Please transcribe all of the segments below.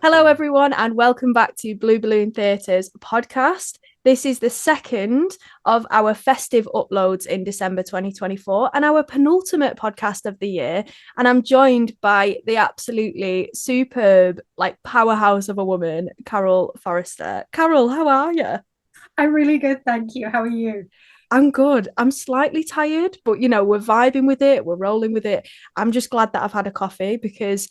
Hello, everyone, and welcome back to Blue Balloon Theatre's podcast. This is the second of our festive uploads in December 2024 and our penultimate podcast of the year. And I'm joined by the absolutely superb, powerhouse of a woman, Carol Forrester. Carol, how are you? I'm really good, thank you. How are you? I'm good. I'm slightly tired, but we're vibing with it, we're rolling with it. I'm just glad that I've had a coffee because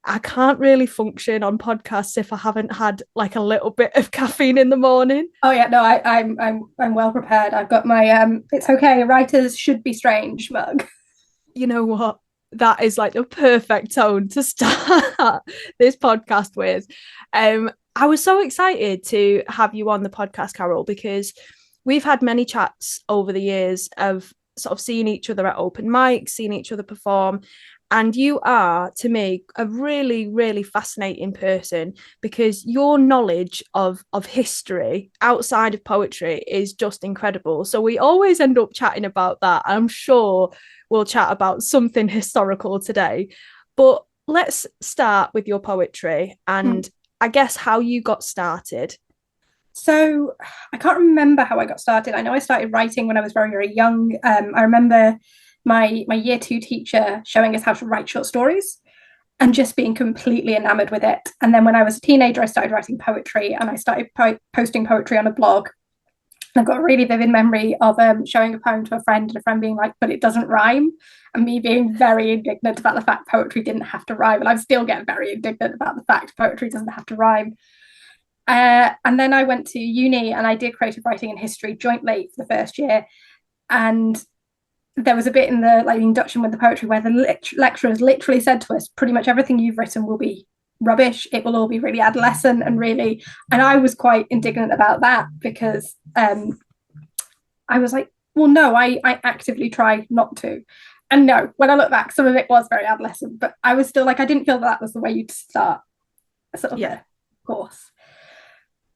I can't really function on podcasts if I haven't had like a little bit of caffeine in the morning. Oh yeah, no, I'm well prepared. I've got my it's okay, writers should be strange mug. You know what? That is like the perfect tone to start this podcast with. I was so excited to have you on the podcast, Carol, because we've had many chats over the years of sort of seeing each other at open mics, seeing each other perform. And you are, to me, a really, really fascinating person because your knowledge of history outside of poetry is just incredible. So we always end up chatting about that. I'm sure we'll chat about something historical today. But let's start with your poetry and I guess how you got started. So I can't remember how I got started. I know I started writing when I was very, very young. I remember my year two teacher showing us how to write short stories and just being completely enamored with it. And then when I was a teenager, I started writing poetry and I started posting poetry on a blog. I've got a really vivid memory of showing a poem to a friend and a friend being like, but it doesn't rhyme. And me being very indignant about the fact poetry didn't have to rhyme. And I still get very indignant about the fact poetry doesn't have to rhyme. And then I went to uni and I did creative writing and history jointly for the first year. And there was a bit in the induction with the poetry where the lecturers literally said to us, pretty much everything you've written will be rubbish. It will all be really adolescent and really, and I was quite indignant about that because I was like, well, no, I actively try not to. And no, when I look back, some of it was very adolescent, but I was still like, I didn't feel that was the way you'd start a sort of Yeah. a course.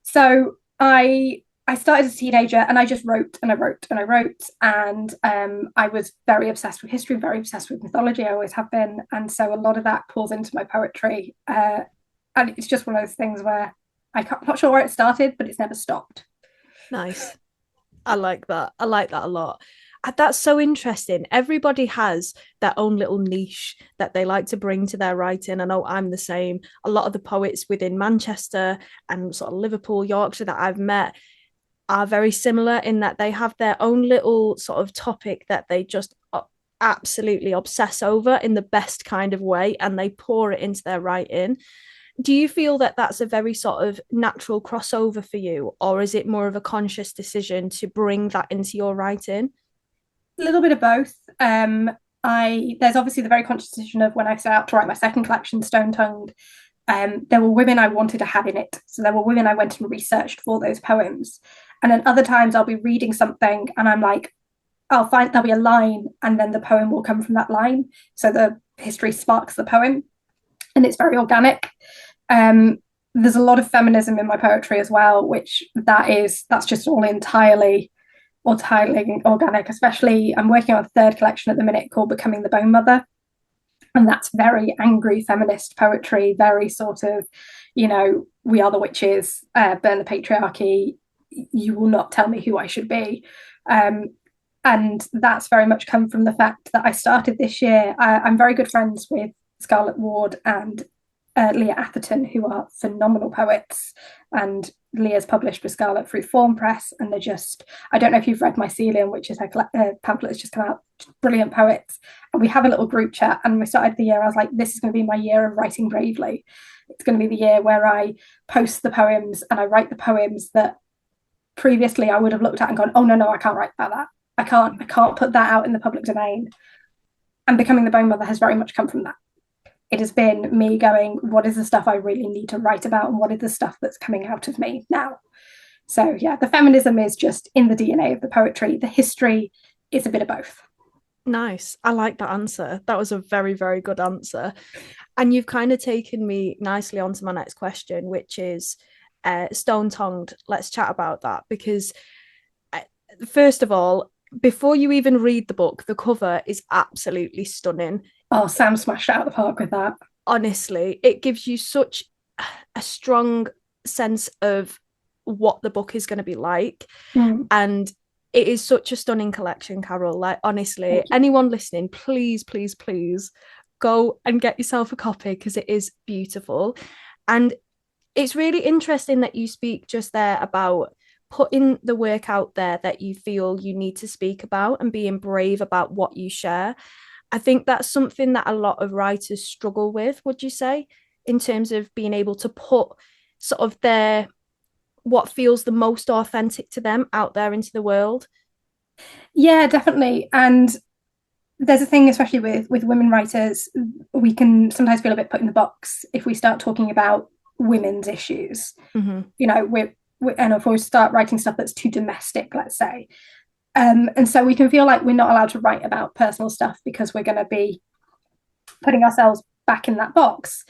So I started as a teenager and I just wrote and I wrote and I wrote. And I was very obsessed with history, very obsessed with mythology. I always have been. And so a lot of that pulls into my poetry. And it's just one of those things where I'm not sure where it started, but it's never stopped. Nice. I like that. I like that a lot. That's so interesting. Everybody has their own little niche that they like to bring to their writing. I know I'm the same. A lot of the poets within Manchester and sort of Liverpool, Yorkshire that I've met are very similar in that they have their own little sort of topic that they just absolutely obsess over in the best kind of way and they pour it into their writing. Do you feel that that's a very sort of natural crossover for you, or is it more of a conscious decision to bring that into your writing? A little bit of both. I There's obviously the very conscious decision of when I set out to write my second collection, Stone Tongued. There were women I wanted to have in it, so there were women I went and researched for those poems. And then other times I'll be reading something and I'm like, there'll be a line, and then the poem will come from that line. So the history sparks the poem, and it's very organic. There's a lot of feminism in my poetry as well, which that's just all entirely organic. Especially, I'm working on a third collection at the minute called Becoming the Bone Mother, and that's very angry feminist poetry, very sort of, we are the witches, burn the patriarchy, you will not tell me who I should be. And that's very much come from the fact that I started this year. I'm very good friends with Scarlett Ward and Leah Atherton, who are phenomenal poets. And Leah's published with Scarlett through Form Press, and they're just, I don't know if you've read Mycelium, which is her pamphlet that's just come out, brilliant poets. And we have a little group chat, and we started the year, I was like, this is going to be my year of writing bravely. It's going to be the year where I post the poems and I write the poems that previously I would have looked at and gone, oh no, I can't write about that. I can't put that out in the public domain. And Becoming the Bone Mother has very much come from that. It has been me going, what is the stuff I really need to write about, and what is the stuff that's coming out of me now? So yeah, the feminism is just in the DNA of the poetry. The history is a bit of both. Nice. I like that answer. That was a very, very good answer. And you've kind of taken me nicely onto my next question, which is Stone Tongued. Let's chat about that because, first of all, before you even read the book, the cover is absolutely stunning. Oh, Sam smashed out of the park with that. Honestly, it gives you such a strong sense of what the book is going to be like. And it is such a stunning collection, Carol. Like, honestly, anyone listening, please, please, please go and get yourself a copy, because it is beautiful. And it's really interesting that you speak just there about putting the work out there that you feel you need to speak about and being brave about what you share. I think that's something that a lot of writers struggle with, would you say, in terms of being able to put sort of their what feels the most authentic to them out there into the world? Yeah, definitely. And there's a thing, especially with women writers, we can sometimes feel a bit put in the box if we start talking about women's issues. You know, and if we start writing stuff that's too domestic, let's say. And so we can feel like we're not allowed to write about personal stuff because we're going to be putting ourselves back in that box.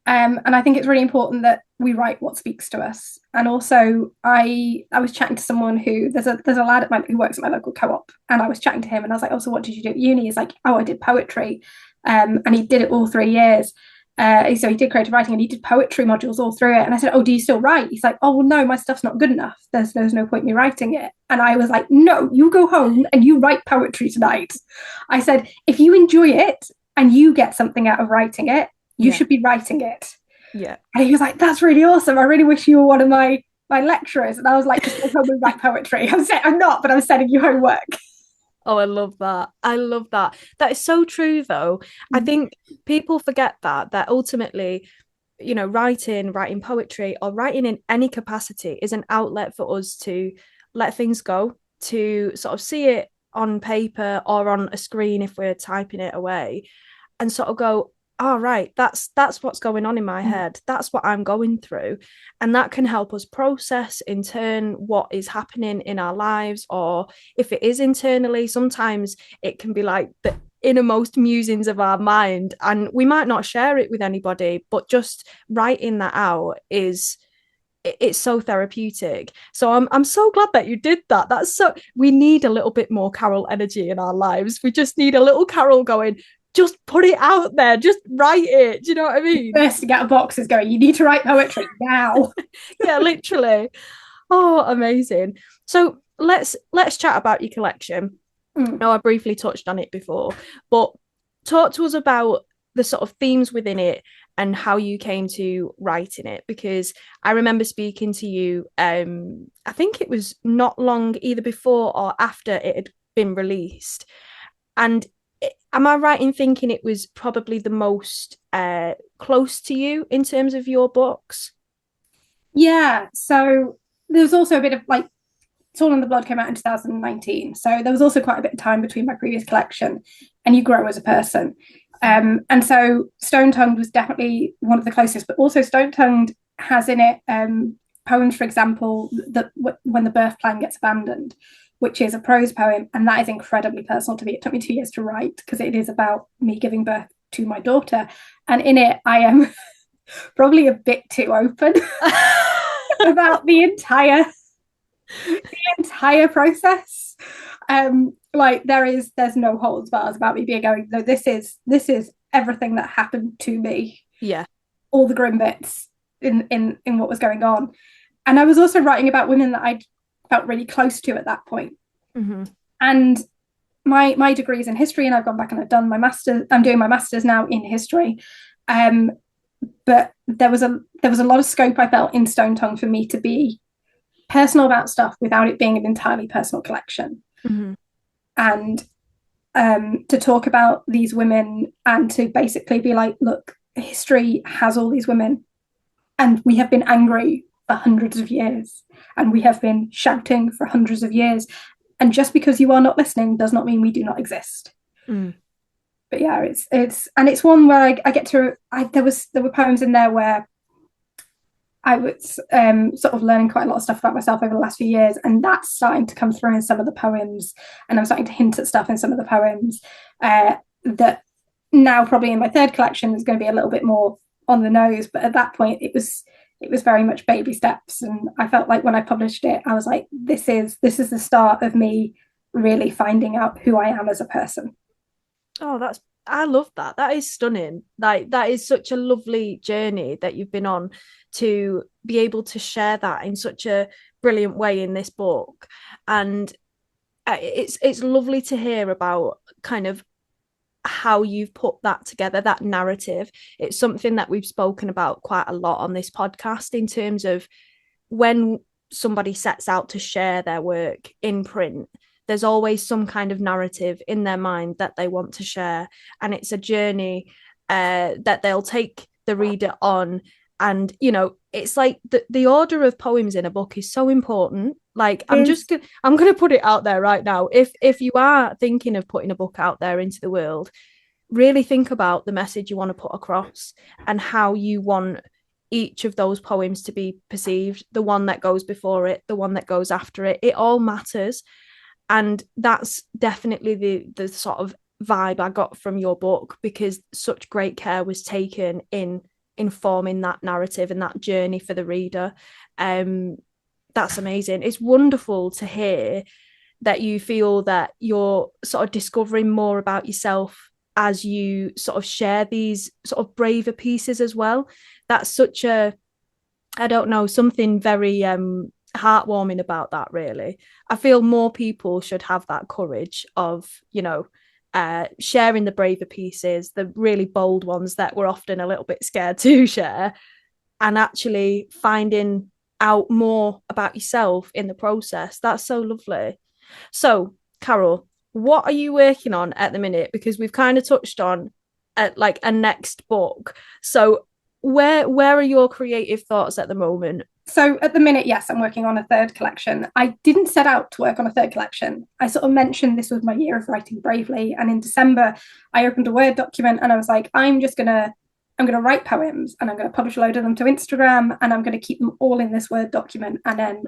And I think it's really important that we write what speaks to us. And also, I was chatting to someone who there's a lad who works at my local co-op, and I was chatting to him, and I was like, "Oh, so what did you do at uni?" He's like, "Oh, I did poetry," and he did it all 3 years. So he did creative writing, and he did poetry modules all through it. And I said, "Oh, do you still write?" He's like, "Oh, well, no, my stuff's not good enough. There's no point me writing it." And I was like, "No, you go home and you write poetry tonight." I said, "If you enjoy it and you get something out of writing it, you should be writing it." Yeah. And he was like, "That's really awesome. I really wish you were one of my lecturers." And I was like, "Just go home and write poetry." I'm not, but I'm sending you homework. Oh, I love that. I love that. That is so true, though. I think people forget that ultimately, you know, writing poetry or writing in any capacity is an outlet for us to let things go, to sort of see it on paper or on a screen if we're typing it away, and sort of go, oh, right, that's what's going on in my head. That's what I'm going through. And that can help us process in turn what is happening in our lives, or if it is internally, sometimes it can be like the innermost musings of our mind, and we might not share it with anybody, but just writing that out it's so therapeutic. So I'm so glad that you did that. That's so, we need a little bit more Carol energy in our lives. We just need a little Carol going, just put it out there, just write it. Do you know what I mean? Bursting out of boxes going, you need to write poetry now. Yeah, literally. Oh, amazing. So let's chat about your collection. I know I briefly touched on it before, but talk to us about the sort of themes within it and how you came to writing it, because I remember speaking to you, I think it was not long either before or after it had been released. And am I right in thinking it was probably the most close to you in terms of your books? Yeah, so there was also a bit of like Soul in the Blood came out in 2019. So there was also quite a bit of time between my previous collection, and you grow as a person. And so Stone Tongued was definitely one of the closest, but also Stone Tongued has in it poems, for example, that when the birth plan gets abandoned, which is a prose poem, and that is incredibly personal to me. It took me 2 years to write because it is about me giving birth to my daughter, and in it I am probably a bit too open about the entire process. Like there's no holds bars about me being going, no, this is everything that happened to me. Yeah. All the grim bits in what was going on. And I was also writing about women that I'd felt really close to at that point. And my degree is in history, and I've gone back and I've done my master's. I'm doing my master's now in history. But there was a lot of scope, I felt, in Stone Tongue for me to be personal about stuff without it being an entirely personal collection. And to talk about these women and to basically be like, look, history has all these women, and we have been angry for hundreds of years, and we have been shouting for hundreds of years, and just because you are not listening does not mean we do not exist. But yeah, it's one where I get to there were poems in there where I was sort of learning quite a lot of stuff about myself over the last few years, and that's starting to come through in some of the poems, and I'm starting to hint at stuff in some of the poems that now probably in my third collection is going to be a little bit more on the nose, but at that point it was very much baby steps, and I felt like when I published it I was like, this is the start of me really finding out who I am as a person. Oh, I love that. That is stunning. Like, that is such a lovely journey that you've been on, to be able to share that in such a brilliant way in this book. And it's lovely to hear about kind of how you've put that together, that narrative. It's something that we've spoken about quite a lot on this podcast, in terms of when somebody sets out to share their work in print, there's always some kind of narrative in their mind that they want to share. And it's a journey that they'll take the reader on. And, you know, it's like the order of poems in a book is so important. Like, I'm going to put it out there right now. If you are thinking of putting a book out there into the world, really think about the message you want to put across, and how you want each of those poems to be perceived, the one that goes before it, the one that goes after it. It all matters. And that's definitely the sort of vibe I got from your book, because such great care was taken in informing that narrative and that journey for the reader. That's amazing. It's wonderful to hear that you feel that you're sort of discovering more about yourself as you sort of share these sort of braver pieces as well. That's such a, I don't know, something very heartwarming about that, really. I feel more people should have that courage of, you know, sharing the braver pieces, the really bold ones that we're often a little bit scared to share, and actually finding out more about yourself in the process. That's so lovely. So, Carol, what are you working on at the minute? Because we've kind of touched on like a next book. So where are your creative thoughts at the moment? So at the minute, yes, I'm working on a third collection. I didn't set out to work on a third collection. I sort of mentioned this was my year of writing bravely. And in December, I opened a Word document and I was like, I'm going to write poems and I'm going to publish a load of them to Instagram, and I'm going to keep them all in this Word document. And then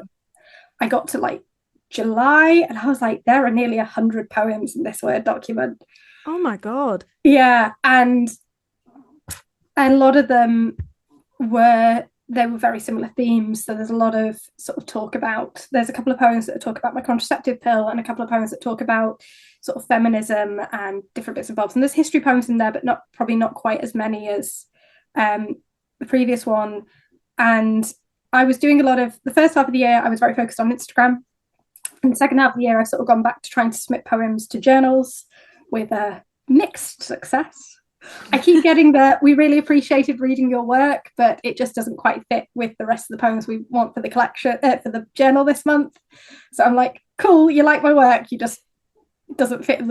I got to like July and I was like, there are nearly 100 poems in this Word document. Oh my God. Yeah. And a lot of them were very similar themes. So there's a lot of sort of talk about, there's a couple of poems that talk about my contraceptive pill, and a couple of poems that talk about sort of feminism and different bits and bobs. And there's history poems in there, but probably not quite as many as the previous one. And I was doing a lot of, the first half of the year, I was very focused on Instagram. And the second half of the year, I've sort of gone back to trying to submit poems to journals with a mixed success. I keep getting we really appreciated reading your work, but it just doesn't quite fit with the rest of the poems we want for the collection, for the journal this month. So I'm like, cool, you like my work, you just doesn't fit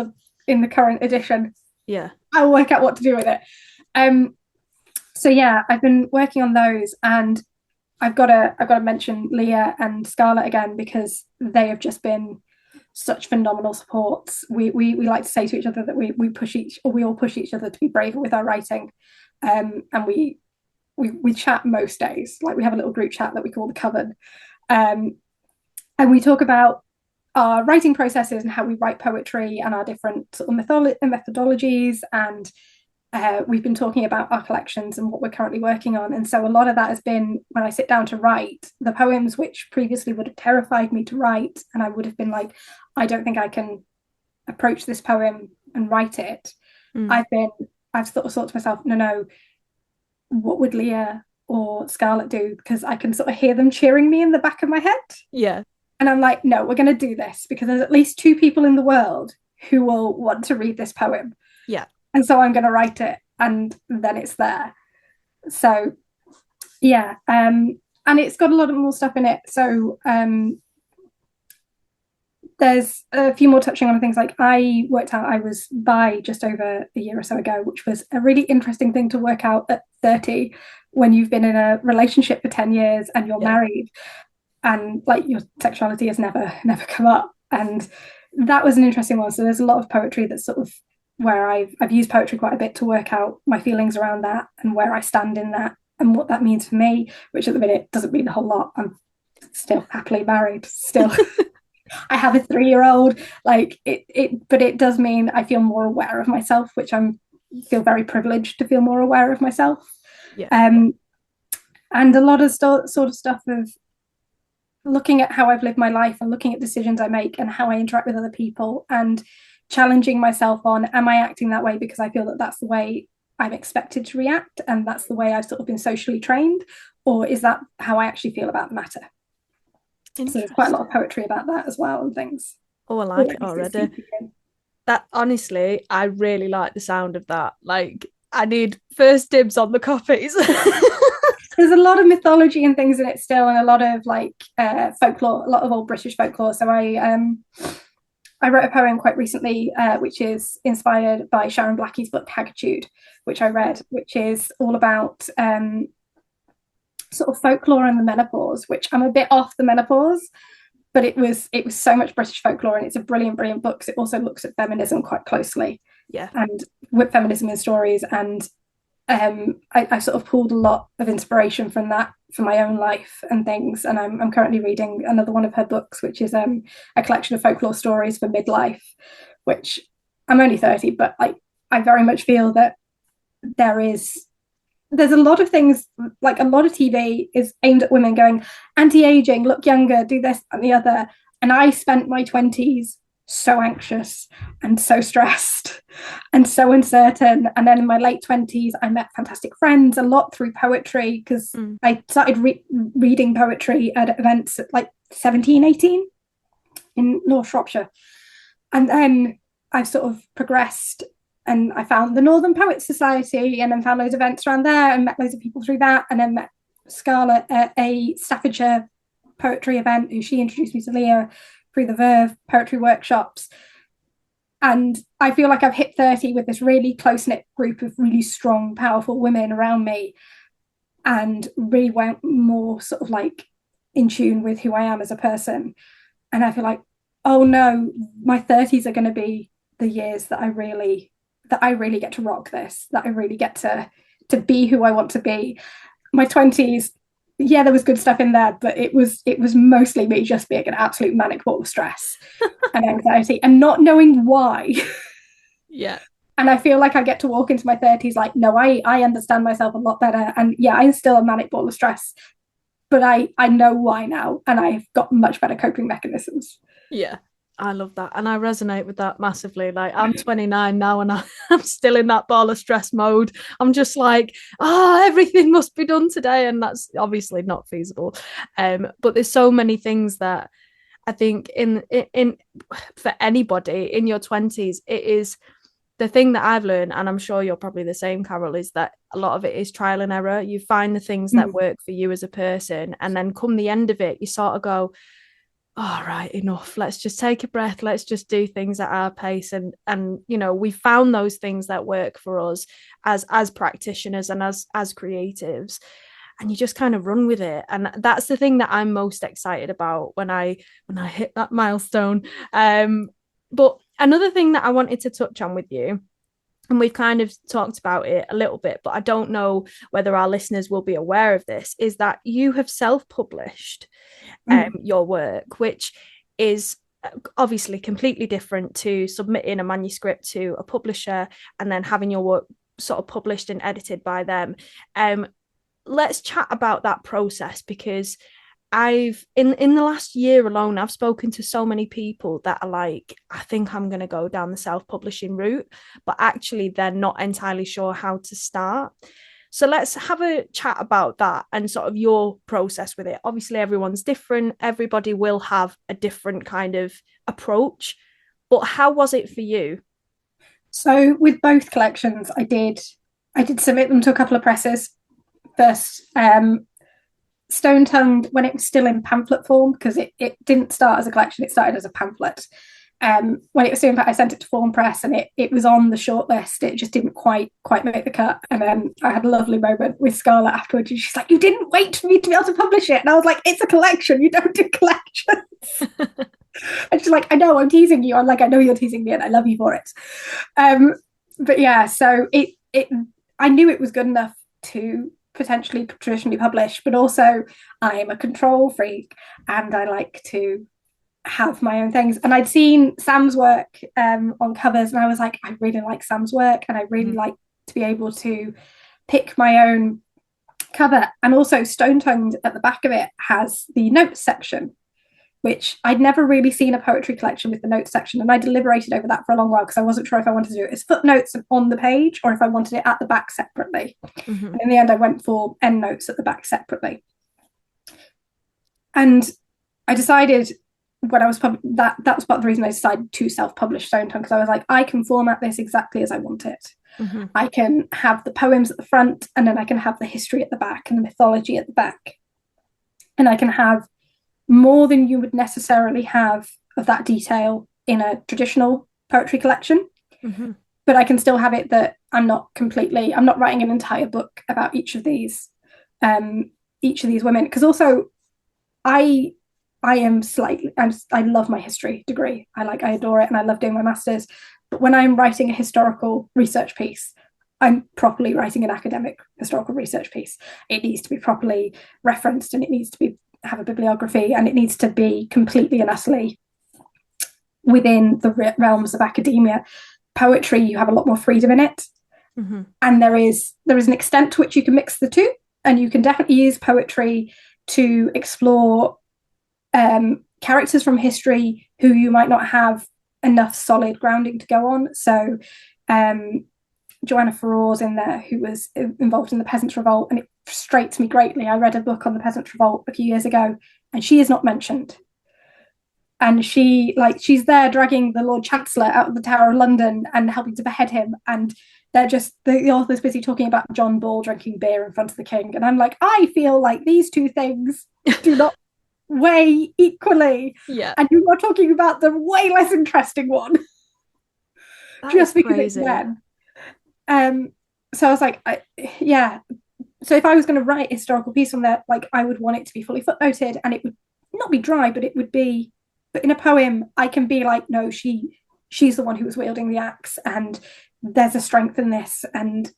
in the current edition. Yeah. I'll work out what to do with it. So yeah, I've been working on those, and I've got to mention Leah and Scarlett again, because they have just been such phenomenal supports. We like to say to each other that we all push each other to be braver with our writing, and we chat most days. Like, we have a little group chat that we call the Coven, and we talk about our writing processes and how we write poetry and our different sort of methodologies. And we've been talking about our collections and what we're currently working on. And so a lot of that has been, when I sit down to write, the poems which previously would have terrified me to write, and I would have been like, I don't think I can approach this poem and write it. I've sort of thought to myself, no, what would Leah or Scarlett do? Because I can sort of hear them cheering me in the back of my head. Yeah. And I'm like, no, we're going to do this, because there's at least 2 people in the world who will want to read this poem. Yeah. And so I'm going to write it, and then it's there. So, yeah. And it's got a lot of more stuff in it. So there's a few more touching on things. Like, I worked out I was bi just over a year or so ago, which was a really interesting thing to work out at 30, when you've been in a relationship for 10 years and you're married, and like your sexuality has never come up. And that was an interesting one. So there's a lot of poetry that's sort of where I've used poetry quite a bit to work out my feelings around that and where I stand in that and what that means for me, which at the minute doesn't mean a whole lot. I'm still happily married, still. I have a 3-year-old, like but it does mean I feel more aware of myself, which feel very privileged to feel more aware of myself. Yeah. And a lot of sort of stuff of looking at how I've lived my life and looking at decisions I make and how I interact with other people, and challenging myself on, am I acting that way because I feel that that's the way I'm expected to react and that's the way I've sort of been socially trained, or is that how I actually feel about the matter? So there's quite a lot of poetry about that as well and things. Oh, I like it already. That, honestly, I really like the sound of that. Like, I need first dibs on the copies. There's a lot of mythology and things in it still, and a lot of like folklore, a lot of old British folklore. So I wrote a poem quite recently, which is inspired by Sharon Blackie's book Haggitude, which I read, which is all about sort of folklore and the menopause, which I'm a bit off the menopause, but it was so much British folklore, and it's a brilliant book because it also looks at feminism quite closely. Yeah. And with feminism in stories, and I sort of pulled a lot of inspiration from that for my own life and things. And I'm currently reading another one of her books, which is a collection of folklore stories for midlife, which I'm only 30, but like I very much feel that there's a lot of things, like a lot of TV is aimed at women going anti-aging, look younger, do this and the other. And I spent my 20s so anxious and so stressed and so uncertain. And then in my late 20s, I met fantastic friends a lot through poetry, because I started reading poetry at events at like 17, 18 in North Shropshire. And then I've sort of progressed, and I found the Northern Poets Society, and then found loads of events around there and met loads of people through that. And then met Scarlett at a Staffordshire poetry event, who she introduced me to Leah through the Verve poetry workshops. And I feel like I've hit 30 with this really close-knit group of really strong, powerful women around me, and really went more sort of like in tune with who I am as a person. And I feel like, oh no, my 30s are going to be the years that I really get to rock this, that I really get to be who I want to be. My 20s, yeah, there was good stuff in there, but it was mostly me just being an absolute manic ball of stress and anxiety and not knowing why. Yeah. And I feel like I get to walk into my 30s like, no, I understand myself a lot better. And yeah, I'm still a manic ball of stress, but I know why now, and I've got much better coping mechanisms. Yeah. I love that. And I resonate with that massively. Like, I'm 29 now and I'm still in that ball of stress mode. I'm just like, everything must be done today. And that's obviously not feasible. But there's so many things that I think in for anybody in your 20s, it is the thing that I've learned, and I'm sure you're probably the same, Carol, is that a lot of it is trial and error. You find the things that work for you as a person, and then come the end of it, you sort of go, all right, enough, let's just take a breath, let's just do things at our pace. And you know, we found those things that work for us as practitioners and as creatives, and you just kind of run with it. And that's the thing that I'm most excited about when I hit that milestone. But another thing that I wanted to touch on with you, and we've kind of talked about it a little bit, but I don't know whether our listeners will be aware of this, is that you have self-published your work, which is obviously completely different to submitting a manuscript to a publisher and then having your work sort of published and edited by them. Let's chat about that process, because I've in the last year alone, I've spoken to so many people that are like, I think I'm going to go down the self-publishing route, but actually they're not entirely sure how to start. So let's have a chat about that and sort of your process with it. Obviously, everyone's different. Everybody will have a different kind of approach, but how was it for you? So with both collections, I did submit them to a couple of presses first. Stone Tongued, when it was still in pamphlet form, because it didn't start as a collection, it started as a pamphlet. When it was still in, I sent it to Form Press, and it was on the shortlist. It just didn't quite make the cut. And then I had a lovely moment with Scarlett afterwards, and she's like, "You didn't wait for me to be able to publish it." And I was like, "It's a collection. You don't do collections." And she's like, "I know, I'm teasing you." I'm like, "I know you're teasing me, and I love you for it." But yeah, so I knew it was good enough to potentially traditionally published, but also I'm a control freak and I like to have my own things. And I'd seen Sam's work on covers, and I was like, I really like Sam's work, and I really like to be able to pick my own cover. And also Stone Tongued at the back of it has the notes section, which I'd never really seen a poetry collection with the notes section. And I deliberated over that for a long while because I wasn't sure if I wanted to do it as footnotes on the page or if I wanted it at the back separately. Mm-hmm. And in the end, I went for endnotes at the back separately. And I decided when I was that was part of the reason I decided to self-publish Stone Tongue, because I was like, I can format this exactly as I want it. Mm-hmm. I can have the poems at the front, and then I can have the history at the back and the mythology at the back. And I can have more than you would necessarily have of that detail in a traditional poetry collection. Mm-hmm. But I can still have it that I'm not writing an entire book about each of these women. Because also I love my history degree. I adore it, and I love doing my master's. But when I'm writing a historical research piece, I'm properly writing an academic historical research piece. It needs to be properly referenced, and it needs to have a bibliography, and it needs to be completely and utterly within the realms of academia. Poetry, you have a lot more freedom in it. Mm-hmm. And there is an extent to which you can mix the two, and you can definitely use poetry to explore characters from history who you might not have enough solid grounding to go on. So Joanna Farrar's in there, who was involved in the Peasants' Revolt, and it frustrates me greatly. I read a book on the Peasants' Revolt a few years ago, and she is not mentioned. And she's there dragging the Lord Chancellor out of the Tower of London and helping to behead him, and the author's busy talking about John Ball drinking beer in front of the king. And I'm like, I feel like these two things do not weigh equally. Yeah. And you are talking about the way less interesting one. That just because crazy. It's them. So I was like, So if I was going to write a historical piece on that, I would want it to be fully footnoted, and it would not be dry, but it would be. But in a poem, I can be like, no, she's the one who was wielding the axe, and there's a strength in this, and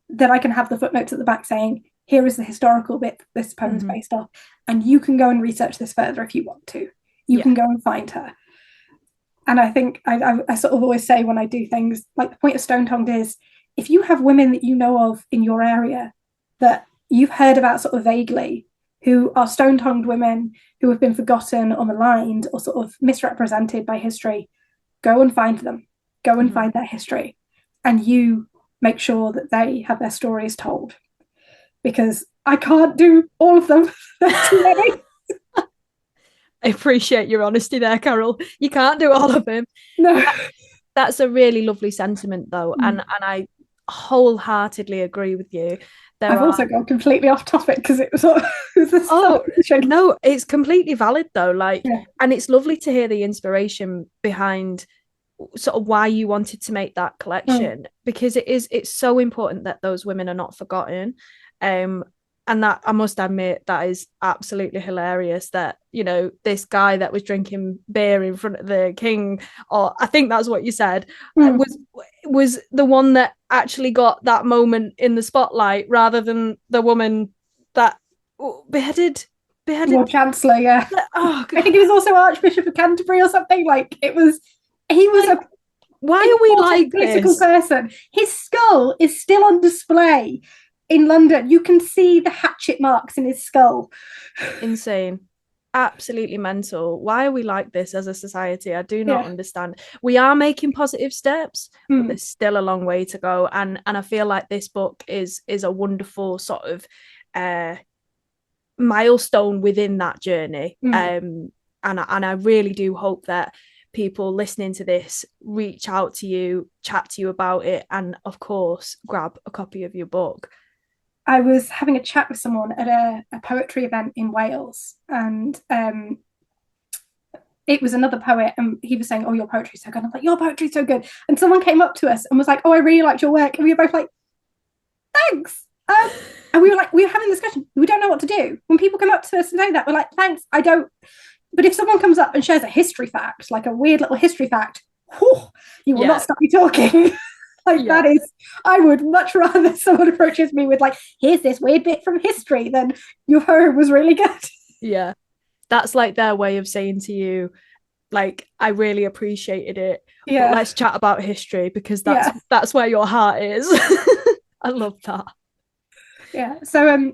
then I can have the footnotes at the back saying, here is the historical bit this poem's based off, and you can go and research this further if you want to. You can go and find her. And I think I sort of always say when I do things, the point of Stone Tongued is, if you have women that you know of in your area that you've heard about sort of vaguely, who are stone-tongued women who have been forgotten or maligned or sort of misrepresented by history, go and find them. Go and find their history. And you make sure that they have their stories told. Because I can't do all of them. There's too many. I appreciate your honesty there, Carol. You can't do all of them. No. That's a really lovely sentiment, though. And I wholeheartedly agree with you. I've also gone completely off topic because it was no, it's completely valid though. And it's lovely to hear the inspiration behind sort of why you wanted to make that collection, because it's so important that those women are not forgotten. And that, I must admit, that is absolutely hilarious that, this guy that was drinking beer in front of the king, or I think that's what you said, was the one that actually got that moment in the spotlight rather than the woman that beheaded Lord Chancellor, yeah. Oh, I think he was also Archbishop of Canterbury or something. He was why are we like political this? Person. His skull is still on display in London. You can see the hatchet marks in his skull. Insane. Absolutely mental. Why are we like this as a society? I do not understand. We are making positive steps, but there's still a long way to go. And I feel like this book is a wonderful sort of milestone within that journey. And I really do hope that people listening to this reach out to you, chat to you about it, and of course grab a copy of your book. I was having a chat with someone at a poetry event in Wales, and it was another poet, and he was saying, oh, your poetry's so good. I'm like, your poetry's so good. And someone came up to us and was like, oh, I really liked your work. And we were both like, thanks. And we were having a discussion. We don't know what to do. When people come up to us and say that, we're like, thanks, I don't. But if someone comes up and shares a history fact, like a weird little history fact, you will not stop me talking. That is, I would much rather someone approaches me with here's this weird bit from history than your poem was really good. Yeah. That's their way of saying to you, I really appreciated it. Yeah. But let's chat about history because that's where your heart is. I love that. Yeah. So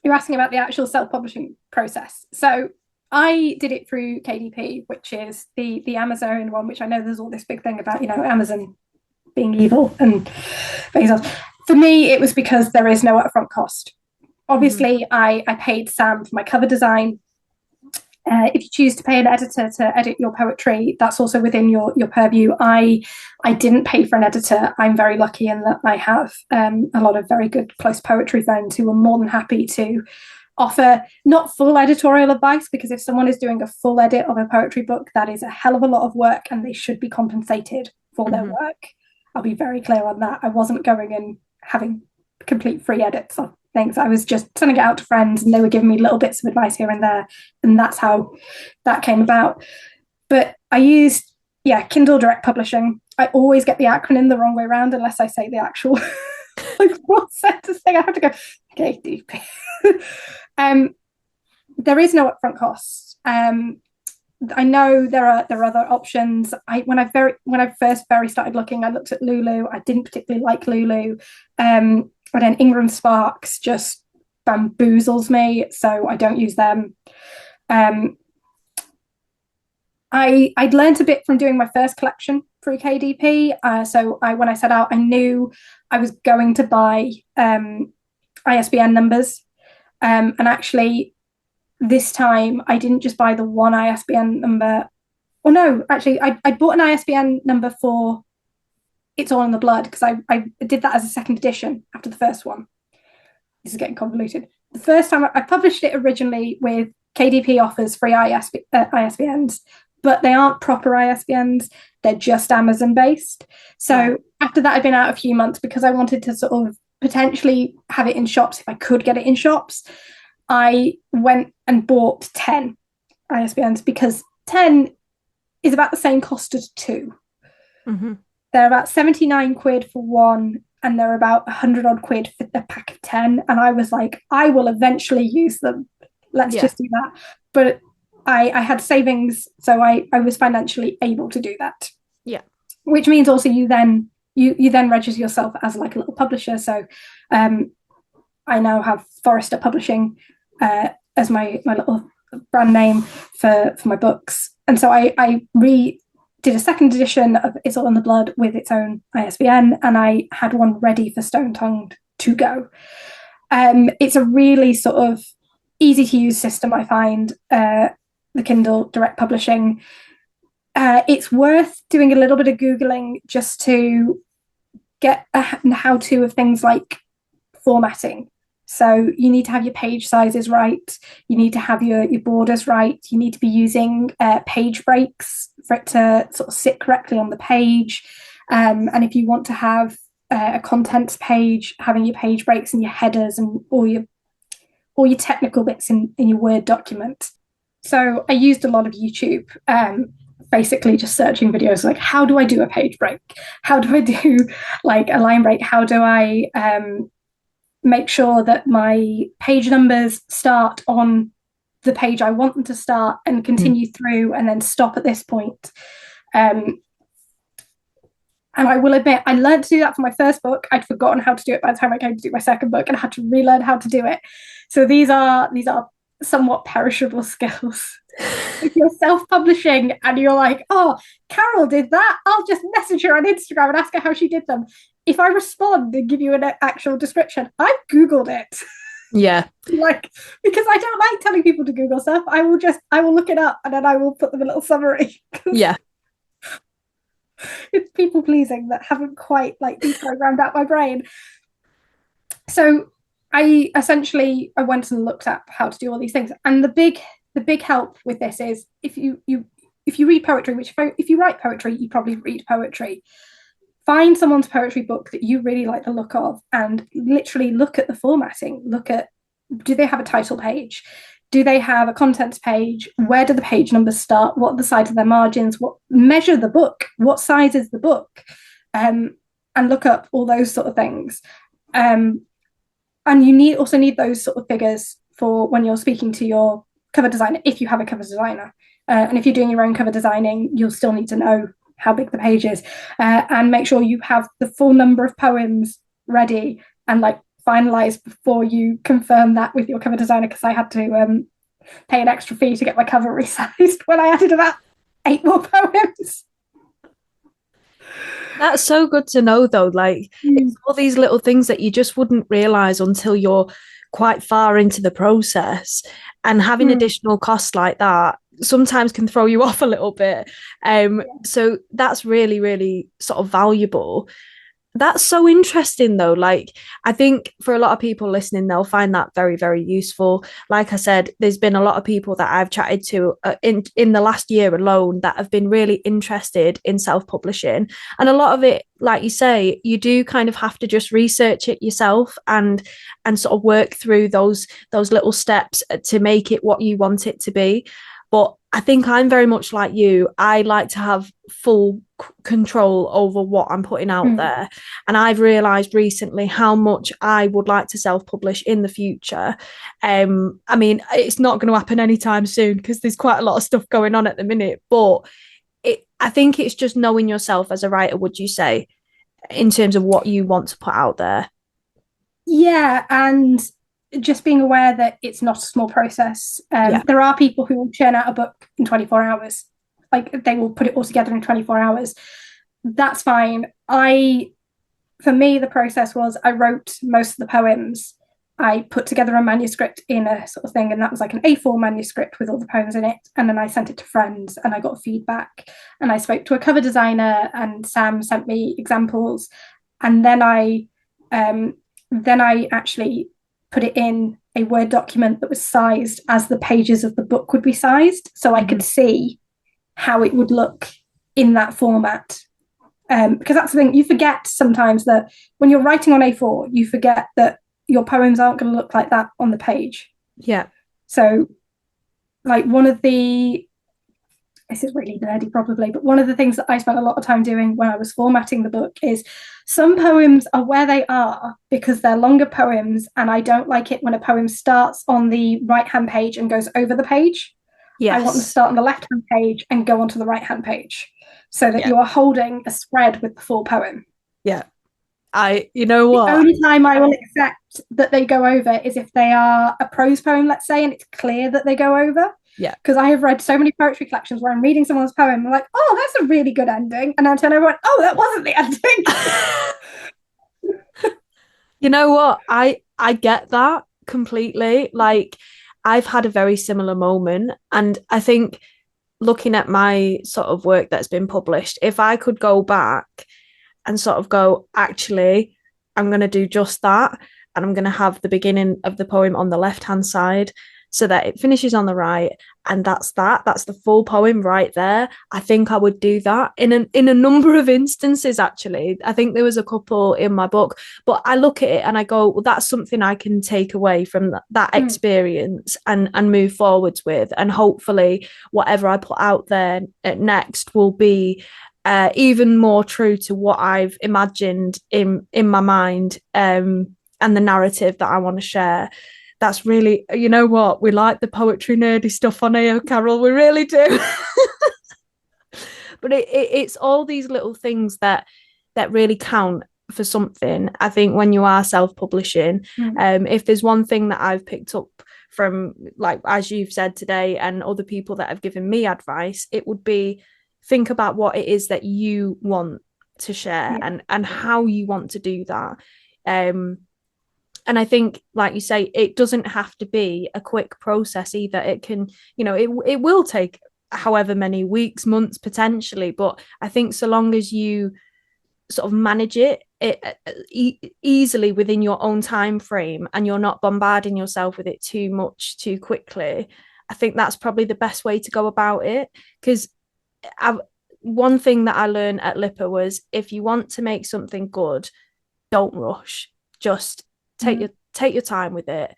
you're asking about the actual self-publishing process. So I did it through KDP, which is the Amazon one, which I know there's all this big thing about, Amazon being evil and things else. For me, it was because there is no upfront cost. Obviously, I paid Sam for my cover design. If you choose to pay an editor to edit your poetry, that's also within your purview. I didn't pay for an editor. I'm very lucky in that I have a lot of very good close poetry friends who are more than happy to offer not full editorial advice, because if someone is doing a full edit of a poetry book, that is a hell of a lot of work and they should be compensated for their work. I'll be very clear on that. I wasn't going and having complete free edits of things. I was just sending it out to friends and they were giving me little bits of advice here and there. And that's how that came about. But I used, Kindle Direct Publishing. I always get the acronym the wrong way around unless I say the actual what sentence thing. I have to go, KDP. There is no upfront cost. I know there are other options. When I first started looking, I looked at Lulu. I didn't particularly like Lulu. But then Ingram Sparks just bamboozles me, so I don't use them. I'd learned a bit from doing my first collection through KDP. So when I set out, I knew I was going to buy ISBN numbers. And actually, this time I didn't just buy the one ISBN number. Or no, actually, I bought an ISBN number for It's All in the Blood, because I did that as a second edition after the first one. This is getting convoluted. The first time I published it originally with KDP offers free ISBNs, but they aren't proper ISBNs. They're just Amazon based. So after that, I'd been out a few months because I wanted to sort of potentially have it in shops if I could get it in shops. I went and bought 10 ISBNs because 10 is about the same cost as 2. They're about 79 quid for one, and they're about 100 odd quid for a pack of 10. And I was like, I will eventually use them. Let's just do that. But I had savings, so I was financially able to do that. Yeah. Which means also you then register yourself as like a little publisher. So I now have Forrester Publishing as my little brand name for my books. And so I did a second edition of It's All in the Blood with its own ISBN, and I had one ready for Stone Tongued to go. It's a really sort of easy to use system, I find, the Kindle Direct Publishing. It's worth doing a little bit of Googling just to get a how-to of things like formatting. So you need to have your page sizes right. You need to have your borders right. You need to be using page breaks for it to sort of sit correctly on the page. And if you want to have a contents page, having your page breaks and your headers and all your technical bits in your Word document. So I used a lot of YouTube, basically just searching videos like, how do I do a page break? How do I do like a line break? How do I make sure that my page numbers start on the page I want them to start and continue through and then stop at this point? And I will admit, I learned to do that for my first book. I'd forgotten how to do it by the time I came to do my second book, and I had to relearn how to do it. So these are somewhat perishable skills. If you're self-publishing and you're like, oh, Carol did that, I'll just message her on Instagram and ask her how she did them. If I respond and give you an actual description, I've Googled it. Yeah. Like, because I don't like telling people to Google stuff. I will look it up and then I will put them a little summary. Yeah. It's people pleasing that haven't quite like deprogrammed out my brain. So I went and looked at how to do all these things. And the big help with this is if you read poetry, which if you write poetry, you probably read poetry. Find someone's poetry book that you really like the look of and literally look at the formatting. Look at, do they have a title page? Do they have a contents page? Where do the page numbers start? What are the size of their margins? Measure the book? What size is the book? And look up all those sort of things. And you also need those sort of figures for when you're speaking to your cover designer, if you have a cover designer. And if you're doing your own cover designing, you'll still need to know how big the page is, and make sure you have the full number of poems ready and like finalized before you confirm that with your cover designer, because I had to pay an extra fee to get my cover resized when I added about 8 more poems. That's so good to know, though. Like, it's all these little things that you just wouldn't realize until you're quite far into the process. And having additional costs like that sometimes can throw you off a little bit. So that's really, really sort of valuable. That's so interesting, though. Like, I think for a lot of people listening, they'll find that very, very useful. Like I said, there's been a lot of people that I've chatted to in the last year alone that have been really interested in self-publishing. And a lot of it, like you say, you do kind of have to just research it yourself and sort of work through those little steps to make it what you want it to be. But I think I'm very much like you. I like to have full control over what I'm putting out there. And I've realised recently how much I would like to self-publish in the future. I mean, it's not going to happen anytime soon because there's quite a lot of stuff going on at the minute. But I think it's just knowing yourself as a writer, would you say, in terms of what you want to put out there? Yeah, and just being aware that it's not a small process. There are people who will churn out a book in 24 hours. Like, they will put it all together in 24 hours. That's fine. For me, the process was I wrote most of the poems. I put together a manuscript in a sort of thing, and that was like an A4 manuscript with all the poems in it. And then I sent it to friends and I got feedback. And I spoke to a cover designer, and Sam sent me examples. And then I actually put it in a Word document that was sized as the pages of the book would be sized, so I could see how it would look in that format. Because that's the thing, you forget sometimes that when you're writing on A4, you forget that your poems aren't going to look like that on the page. Yeah. So, like, this is really nerdy probably, but one of the things that I spent a lot of time doing when I was formatting the book is some poems are where they are because they're longer poems, and I don't like it when a poem starts on the right-hand page and goes over the page. Yes. I want them to start on the left-hand page and go onto the right-hand page so that you are holding a spread with the full poem. Yeah. You know what? The only time I will accept that they go over is if they are a prose poem, let's say, and it's clear that they go over. Yeah. Because I have read so many poetry collections where I'm reading someone's poem, I'm like, oh, that's a really good ending. And I turn over and went, oh, that wasn't the ending. You know what? I get that completely. Like, I've had a very similar moment. And I think looking at my sort of work that's been published, if I could go back and sort of go, actually, I'm going to do just that. And I'm going to have the beginning of the poem on the left-hand side so that it finishes on the right. And that's the full poem right there. I think I would do that in a number of instances, actually. I think there was a couple in my book, but I look at it and I go, well, that's something I can take away from that experience and move forwards with. And hopefully whatever I put out there next will be even more true to what I've imagined in my mind and the narrative that I want to share. That's really, you know what, we like the poetry nerdy stuff on here, Carol, we really do. But it's all these little things that really count for something. I think when you are self-publishing, if there's one thing that I've picked up from, like, as you've said today, and other people that have given me advice, it would be think about what it is that you want to share and how you want to do that. And I think, like you say, it doesn't have to be a quick process either. It can, it will take however many weeks, months potentially. But I think so long as you sort of manage it easily within your own time frame and you're not bombarding yourself with it too much too quickly, I think that's probably the best way to go about it. Because one thing that I learned at Lipper was if you want to make something good, don't rush. Just take your time with it,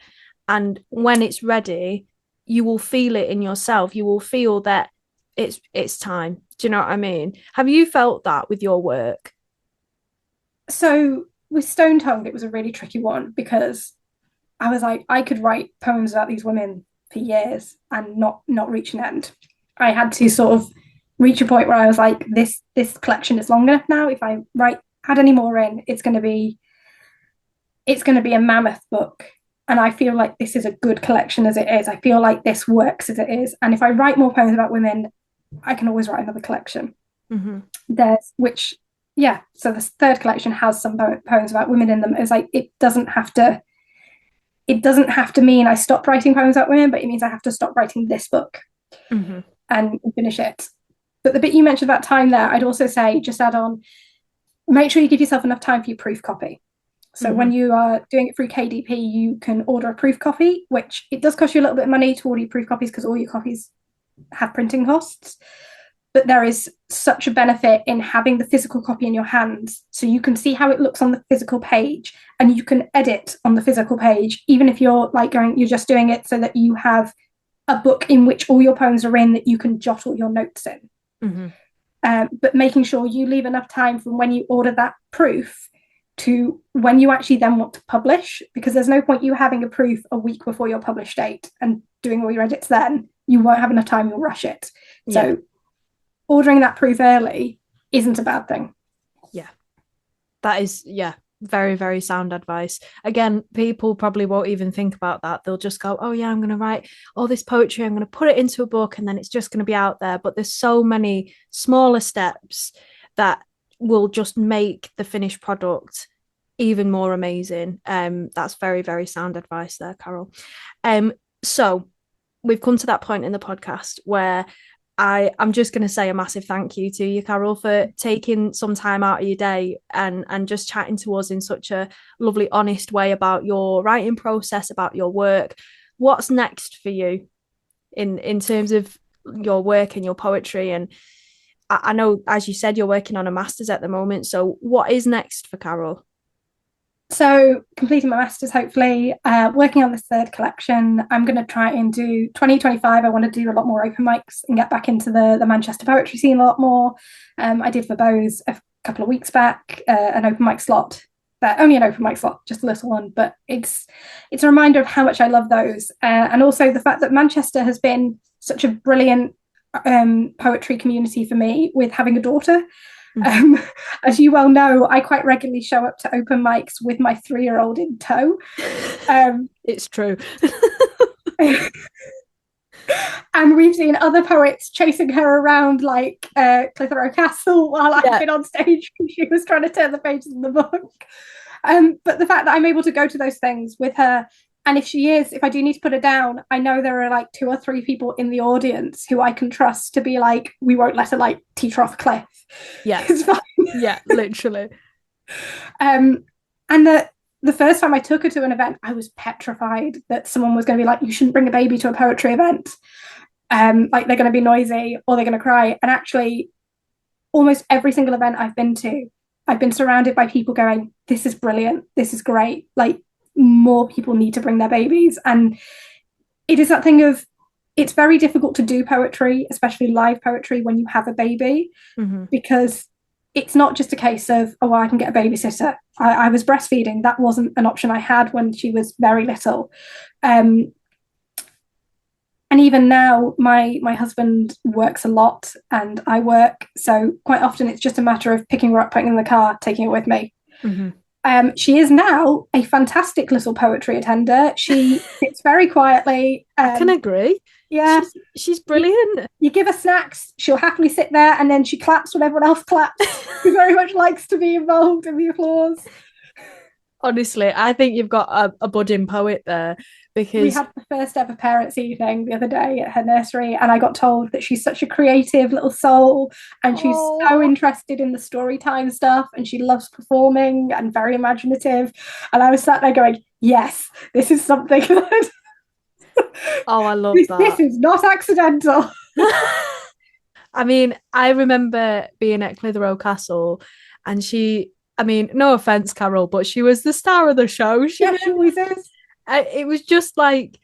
and when it's ready, you will feel it in yourself. You will feel that it's time. Do you know what I mean? Have you felt that with your work? So with Stone Tongue, it was a really tricky one because I was like, I could write poems about these women for years and not reach an end. I had to sort of reach a point where I was like, this collection is long enough now. If I add any more in, it's going to be a mammoth book. and I feel like this is a good collection as it is. I feel like this works as it is. And if I write more poems about women, I can always write another collection. Mm-hmm. So this third collection has some poems about women in them. It's like it doesn't have to mean I stop writing poems about women, but it means I have to stop writing this book and finish it. But the bit you mentioned about time there, I'd also say, just add on, make sure you give yourself enough time for your proof copy. So when you are doing it through KDP, you can order a proof copy, which it does cost you a little bit of money to order your proof copies because all your copies have printing costs. But there is such a benefit in having the physical copy in your hands, so you can see how it looks on the physical page, and you can edit on the physical page, even if you're you're just doing it so that you have a book in which all your poems are in that you can jot all your notes in. But making sure you leave enough time from when you order that proof to when you actually then want to publish, because there's no point you having a proof a week before your publish date and doing all your edits then. You won't have enough time, you'll rush it. So ordering that proof early isn't a bad thing. Yeah, that is, very, very sound advice. Again, people probably won't even think about that. They'll just go, oh yeah, I'm going to write all this poetry, I'm going to put it into a book, and then it's just going to be out there. But there's so many smaller steps that will just make the finished product even more amazing. That's very, very sound advice there, Carol. So we've come to that point in the podcast where I'm just going to say a massive thank you to you, Carol, for taking some time out of your day and just chatting to us in such a lovely, honest way about your writing process, about your work. What's next for you in terms of your work and your poetry? And I know, as you said, you're working on a master's at the moment. So what is next for Carol? So completing my master's, hopefully, working on this third collection. I'm going to try and do 2025. I want to do a lot more open mics and get back into the Manchester poetry scene a lot more. I did for Bose a couple of weeks back, an open mic slot, but only an open mic slot, just a little one. But it's a reminder of how much I love those, and also the fact that Manchester has been such a brilliant poetry community for me with having a daughter. As you well know, I quite regularly show up to open mics with my 3-year-old in tow. It's true. And we've seen other poets chasing her around like Clitheroe Castle while I've been on stage when she was trying to turn the pages in the book. But the fact that I'm able to go to those things with her, and if I do need to put her down, I know there are like 2 or 3 people in the audience who I can trust to be like, we won't let her like teeter off a cliff. Yeah, it's fine. Yeah, literally. And the first time I took her to an event, I was petrified that someone was going to be like, you shouldn't bring a baby to a poetry event. Like they're going to be noisy or they're going to cry. And actually, almost every single event I've been to, I've been surrounded by people going, this is brilliant, this is great. Like, more people need to bring their babies. And it is that thing of, it's very difficult to do poetry, especially live poetry, when you have a baby, because it's not just a case of, oh, well, I can get a babysitter. I was breastfeeding. That wasn't an option I had when she was very little. And even now, my husband works a lot and I work. So quite often it's just a matter of picking her up, putting her in the car, taking her with me. She is now a fantastic little poetry attender. She sits very quietly. I can agree. Yeah. She's brilliant. You give her snacks, she'll happily sit there, and then she claps when everyone else claps. She very much likes to be involved in the applause. Honestly, I think you've got a budding poet there, because we had the first ever parents' evening the other day at her nursery, and I got told that she's such a creative little soul, and she's so interested in the story time stuff, and she loves performing and very imaginative. And I was sat there going, yes, this is something that oh, I love that. This is not accidental. I mean, I remember being at Clitheroe Castle, and she, I mean, no offense, Carol, but she was the star of the show. She always is. It was just like,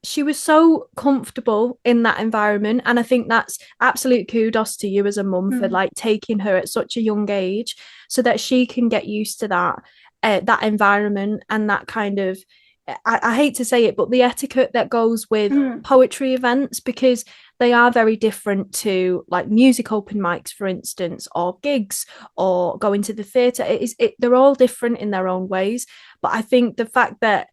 she was so comfortable in that environment, and I think that's absolute kudos to you as a mum for like taking her at such a young age so that she can get used to that environment and that kind of, I hate to say it, but the etiquette that goes with poetry events, because they are very different to like music open mics, for instance, or gigs, or going to the theatre. They're all different in their own ways. But I think the fact that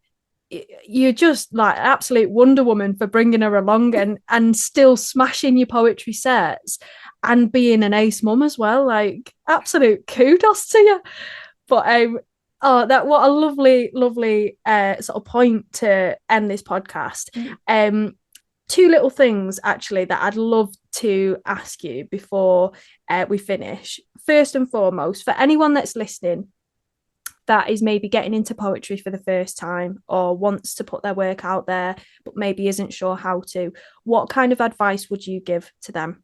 you're just like absolute Wonder Woman for bringing her along and still smashing your poetry sets and being an ace mum as well. Like absolute kudos to you. But oh, that what a lovely sort of point to end this podcast. Two little things actually that I'd love to ask you before we finish. First and foremost, for anyone that's listening that is maybe getting into poetry for the first time or wants to put their work out there but maybe isn't sure how to, what kind of advice would you give to them?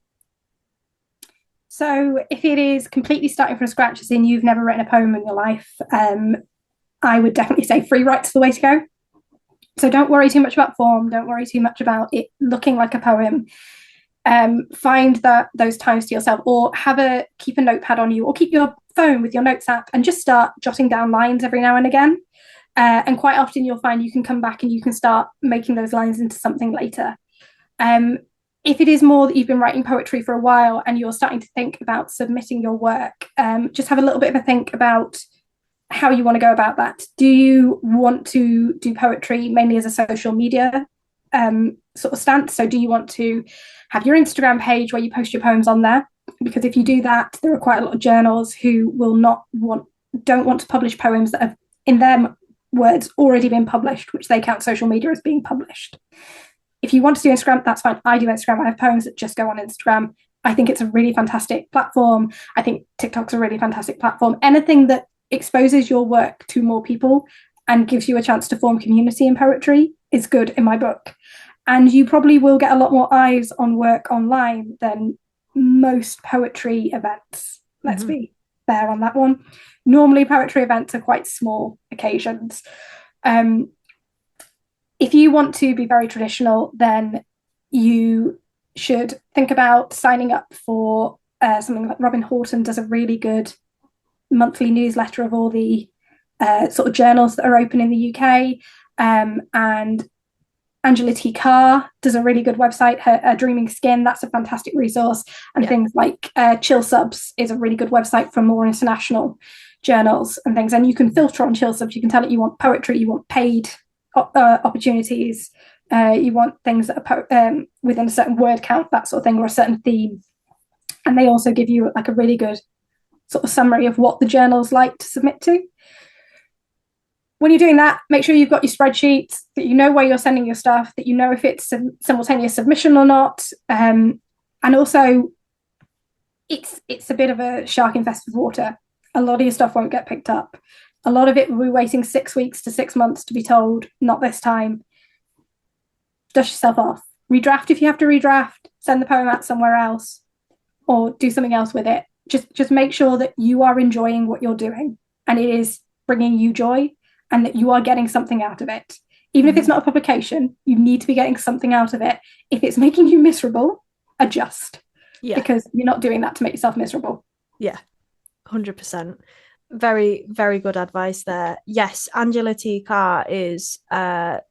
So if it is completely starting from scratch, as in you've never written a poem in your life, I would definitely say free write's the way to go. So don't worry too much about form. Don't worry too much about it looking like a poem. Find those times to yourself, or keep a notepad on you, or keep your phone with your notes app and just start jotting down lines every now and again. And quite often you'll find you can come back and you can start making those lines into something later. If it is more that you've been writing poetry for a while and you're starting to think about submitting your work, just have a little bit of a think about how you want to go about that. Do you want to do poetry mainly as a social media sort of stance? So do you want to have your Instagram page where you post your poems on there? Because if you do that, there are quite a lot of journals who don't want to publish poems that have, in their words, already been published, which they count social media as being published. If you want to do Instagram, that's fine. I do Instagram. I have poems that just go on Instagram. I think it's a really fantastic platform. I think TikTok's a really fantastic platform. Anything that exposes your work to more people and gives you a chance to form community in poetry is good in my book. And you probably will get a lot more eyes on work online than most poetry events. Let's be fair on that one. Normally, poetry events are quite small occasions. If you want to be very traditional, then you should think about signing up for something like Robin Horton does a really good monthly newsletter of all the sort of journals that are open in the UK. And Angela T. Carr does a really good website, her Dreaming Skin, that's a fantastic resource. And things like Chill Subs is a really good website for more international journals and things. And you can filter on Chill Subs. You can tell it you want poetry, you want paid opportunities, you want things that are within a certain word count, that sort of thing, or a certain theme. And they also give you like a really good sort of summary of what the journals like to submit to. When you're doing that, make sure you've got your spreadsheets, that you know where you're sending your stuff, that you know if it's a simultaneous submission or not. And also, it's a bit of a shark infested water. A lot of your stuff won't get picked up. A lot of it will be waiting 6 weeks to 6 months to be told, not this time. Dust yourself off. Redraft if you have to redraft, send the poem out somewhere else, or do something else with it. Just make sure that you are enjoying what you're doing and it is bringing you joy and that you are getting something out of it. Even if it's not a publication, you need to be getting something out of it. If it's making you miserable, adjust. Because you're not doing that to make yourself miserable. 100%. Very, very good advice there. Yes, Angela T. Carr is a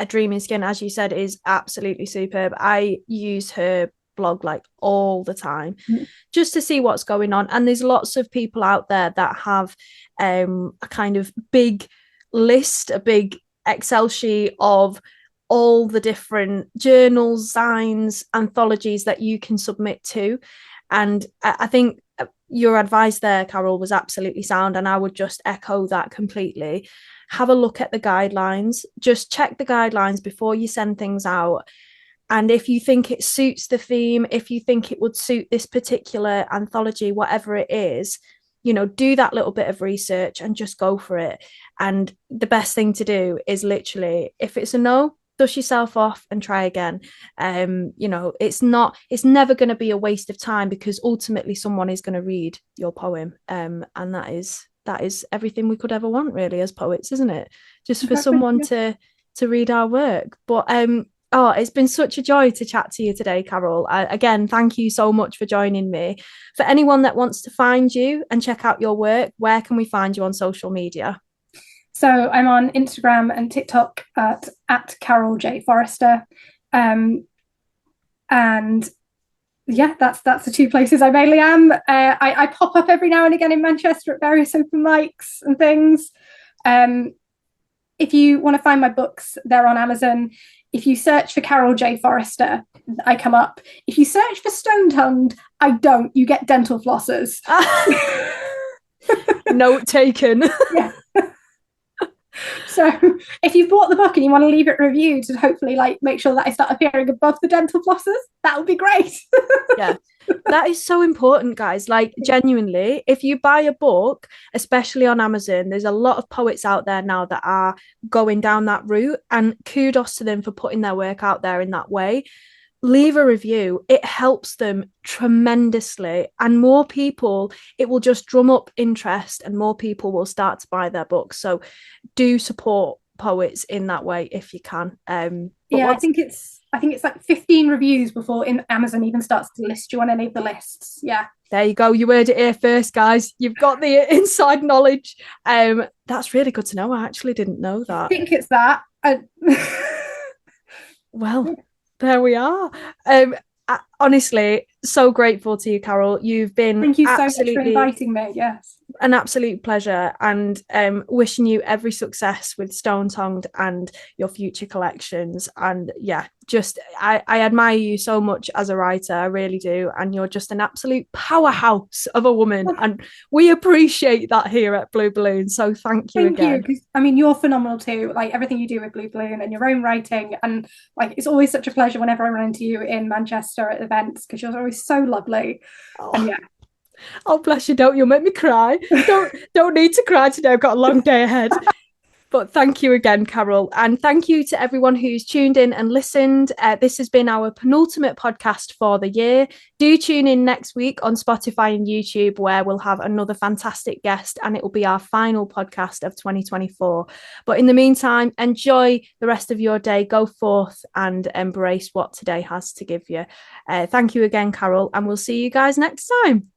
Dreaming Skin, as you said, is absolutely superb. I use her blog like all the time just to see what's going on. And there's lots of people out there that have a kind of big list, a big Excel sheet of all the different journals, signs, anthologies that you can submit to. And I think your advice there, Carol, was absolutely sound. And I would just echo that completely. Have a look at the guidelines. Just check the guidelines before you send things out. And if you think it suits the theme, if you think it would suit this particular anthology, whatever it is, you know, do that little bit of research and just go for it. And the best thing to do is literally, if it's a no, dust yourself off and try again. You know, it's never going to be a waste of time because ultimately someone is going to read your poem. And that is everything we could ever want, really, as poets, isn't it? Just for someone to read our work. But oh, it's been such a joy to chat to you today, Carol. Again, thank you so much for joining me. For anyone that wants to find you and check out your work, where can we find you on social media? So I'm on Instagram and TikTok at Carol J Forrester. And yeah, that's the two places I mainly am. I pop up every now and again in Manchester at various open mics and things. if you want to find my books, they're on Amazon. If you search for Carol J Forrester, I come up. If you search for Stone Tongued, I don't. You get dental flossers. Note taken. Yeah. So if you've bought the book and you want to leave it reviewed to hopefully like make sure that I start appearing above the dental flossers, that would be great. Yeah, that is so important, guys. Like, genuinely, if you buy a book, especially on Amazon, there's a lot of poets out there now that are going down that route, and kudos to them for putting their work out there in that way. Leave a review. It helps them tremendously, and more people, it will just drum up interest and more people will start to buy their books. So do support poets in that way if you can. Yeah, I think it's like 15 reviews before Amazon even starts to list you on any of the lists. Yeah, there you go. You heard it here first, guys. You've got the inside knowledge. That's really good to know. I actually didn't know that. I think it's that. Well, there we are. Honestly, so grateful to you, Carol. You've been thank you so much for inviting me. Yes, an absolute pleasure, and wishing you every success with Stone Tongued and your future collections. And yeah, just I admire you so much as a writer. I really do, and you're just an absolute powerhouse of a woman, and we appreciate that here at Blue Balloon. So thank you again. Thank you. I mean, you're phenomenal too. Like everything you do with Blue Balloon and your own writing, and like it's always such a pleasure whenever I run into you in Manchester at events because you're always so lovely. Oh. And yeah. Oh, bless you, you'll make me cry. Don't need to cry today. I've got a long day ahead. But thank you again, Carol. And thank you to everyone who's tuned in and listened. This has been our penultimate podcast for the year. Do tune in next week on Spotify and YouTube, where we'll have another fantastic guest, and it will be our final podcast of 2024. But in the meantime, enjoy the rest of your day. Go forth and embrace what today has to give you. Thank you again, Carol, and we'll see you guys next time.